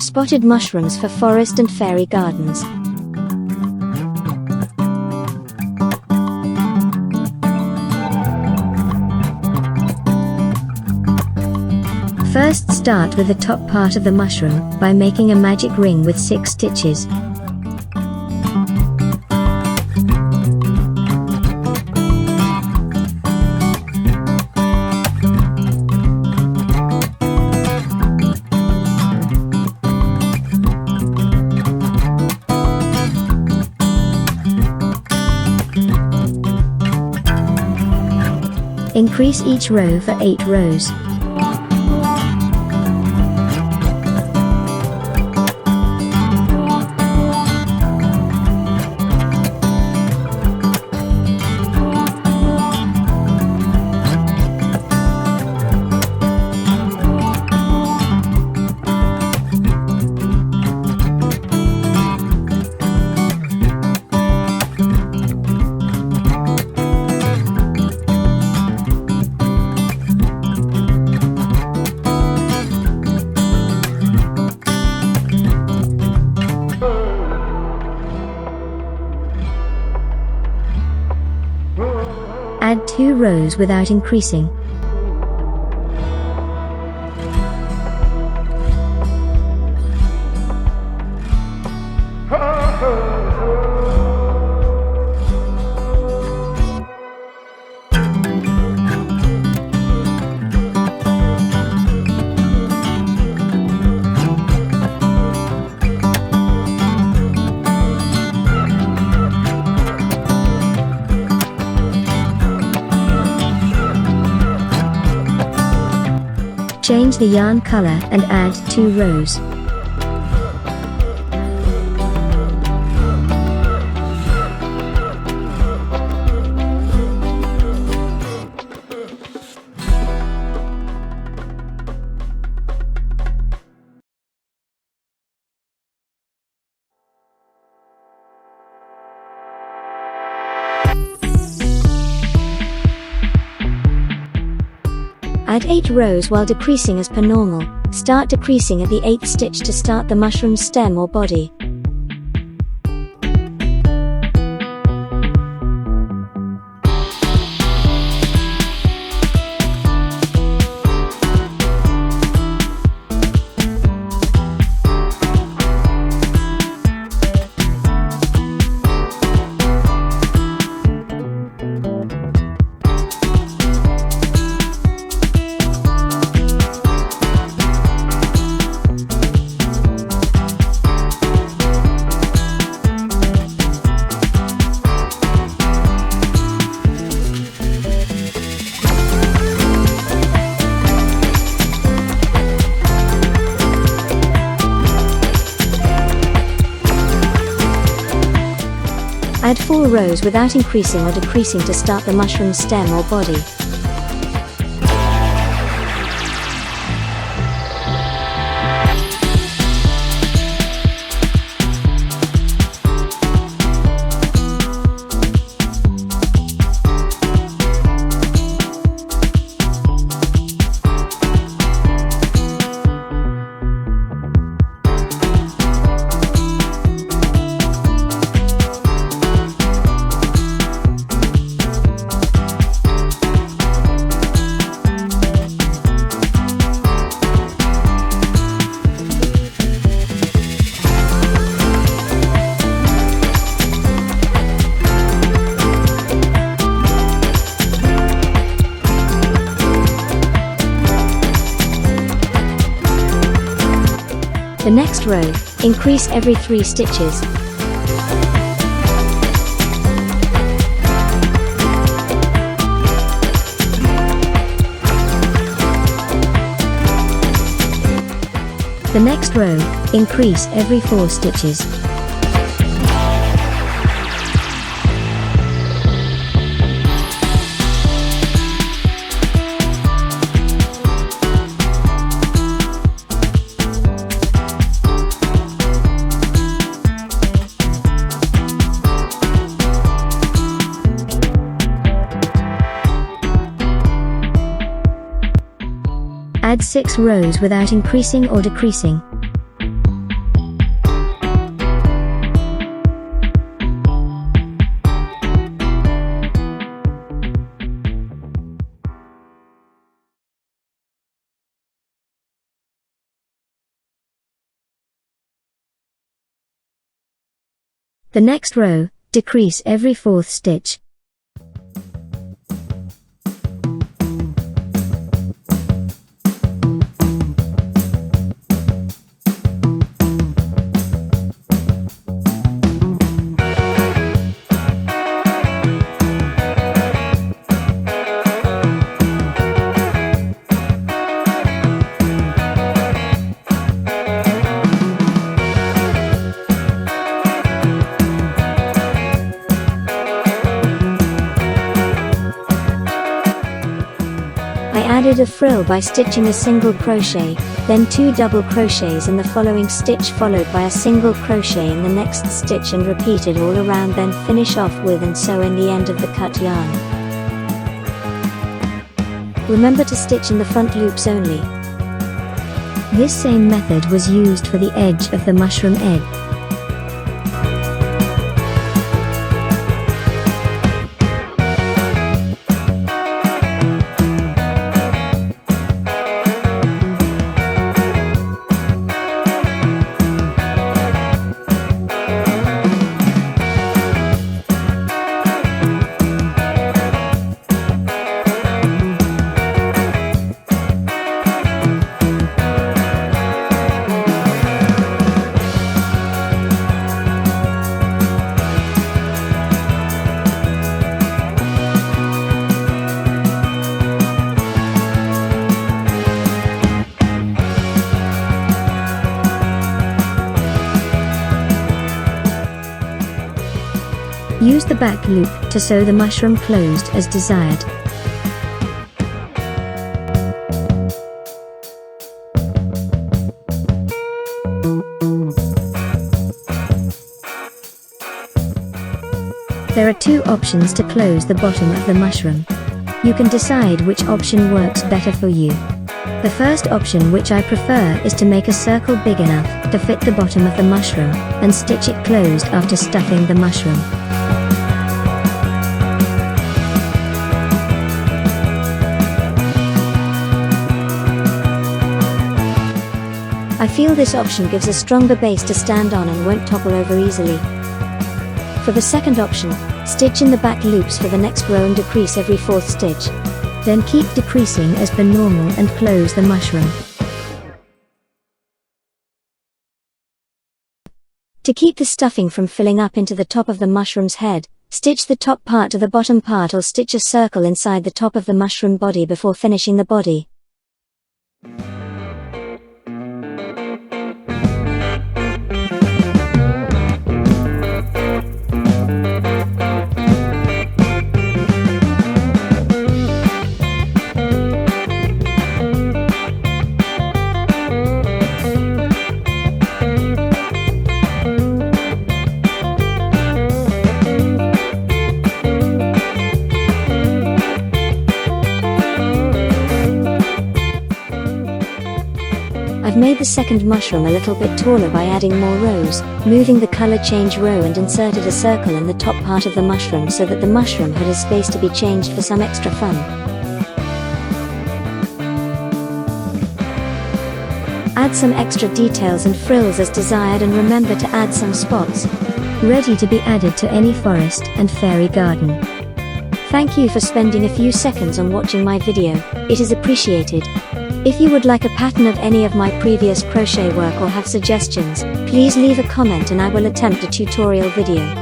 Spotted mushrooms for forest and fairy gardens. First, start with the top part of the mushroom by making a magic ring with 6 stitches. Increase each row for 8 rows. Add 2 rows without increasing. Change the yarn color and add 2 rows. Add 8 rows while decreasing as per normal. Start decreasing at the 8th stitch to start the mushroom stem or body. Add 4 rows without increasing or decreasing to start the mushroom stem or body. The next row, increase every 3 stitches. The next row, increase every 4 stitches. Add 6 rows without increasing or decreasing. The next row, decrease every 4th stitch. I added a frill by stitching a single crochet, then 2 double crochets in the following stitch followed by a single crochet in the next stitch and repeat it all around, then finish off with and sew in the end of the cut yarn. Remember to stitch in the front loops only. This same method was used for the edge of the mushroom egg. Use the back loop to sew the mushroom closed as desired. There are 2 options to close the bottom of the mushroom. You can decide which option works better for you. The first option, which I prefer, is to make a circle big enough to fit the bottom of the mushroom and stitch it closed after stuffing the mushroom. I feel this option gives a stronger base to stand on and won't topple over easily. For the second option, stitch in the back loops for the next row and decrease every 4th stitch. Then keep decreasing as per normal and close the mushroom. To keep the stuffing from filling up into the top of the mushroom's head, stitch the top part to the bottom part or stitch a circle inside the top of the mushroom body before finishing the body. I've made the second mushroom a little bit taller by adding more rows, moving the color change row and inserted a circle in the top part of the mushroom so that the mushroom had a space to be changed for some extra fun. Add some extra details and frills as desired, and remember to add some spots. Ready to be added to any forest and fairy garden. Thank you for spending a few seconds on watching my video, it is appreciated. If you would like a pattern of any of my previous crochet work or have suggestions, please leave a comment and I will attempt a tutorial video.